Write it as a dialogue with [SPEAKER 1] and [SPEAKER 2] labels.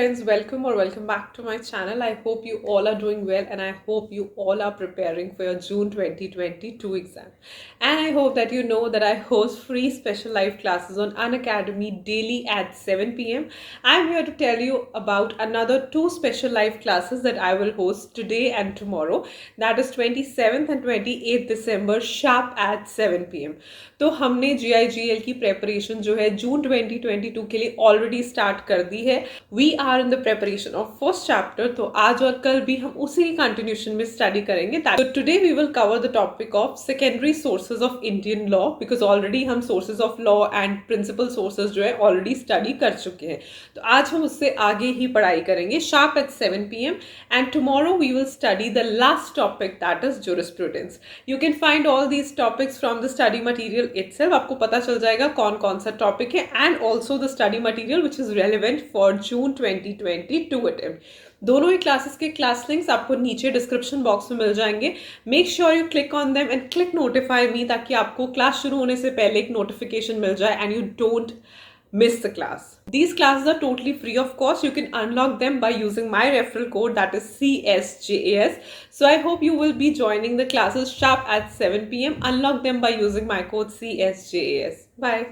[SPEAKER 1] friends, welcome back to my channel. I hope you all are doing well and I hope you all are preparing for your June 2022 exam. And I hope that you know that I host free special live classes on unacademy daily at 7 p.m. I'm here to tell you about another two special live classes that I will host today and tomorrow. That is 27th and 28th December sharp at 7 p.m. तो हमने JIGL की preparation जो है जून 2022 के लिए already start कर दी है. We are in the preparation of first chapter. तो आज और कल भी हम उसी कंटिन्यूशन में स्टडी करेंगे. तो today we will cover the topic of secondary sources of Indian law, because already हम sources of law and principle sources जो है ऑलरेडी स्टडी कर चुके हैं. तो आज हम उससे आगे ही पढ़ाई करेंगे sharp at 7 p.m. And tomorrow we will study the last topic that is jurisprudence. You can find all these topics from the study material itself. आपको पता चल जाएगा कौन कौन सा टॉपिक है and also the study material which is relevant for June 2022 attempt. दोनों ही classes के क्लास लिंक्स आपको नीचे डिस्क्रिप्शन बॉक्स में मिल जाएंगे. Make sure you click on them and click notify मी, ताकि आपको क्लास शुरू होने से पहले एक नोटिफिकेशन मिल जाए and you don't miss the class. These classes are totally free of cost. You can unlock them by using my referral code, that is CSJAS. So I hope you will be joining the classes sharp at 7 p.m. Unlock them by using my code CSJAS. Bye.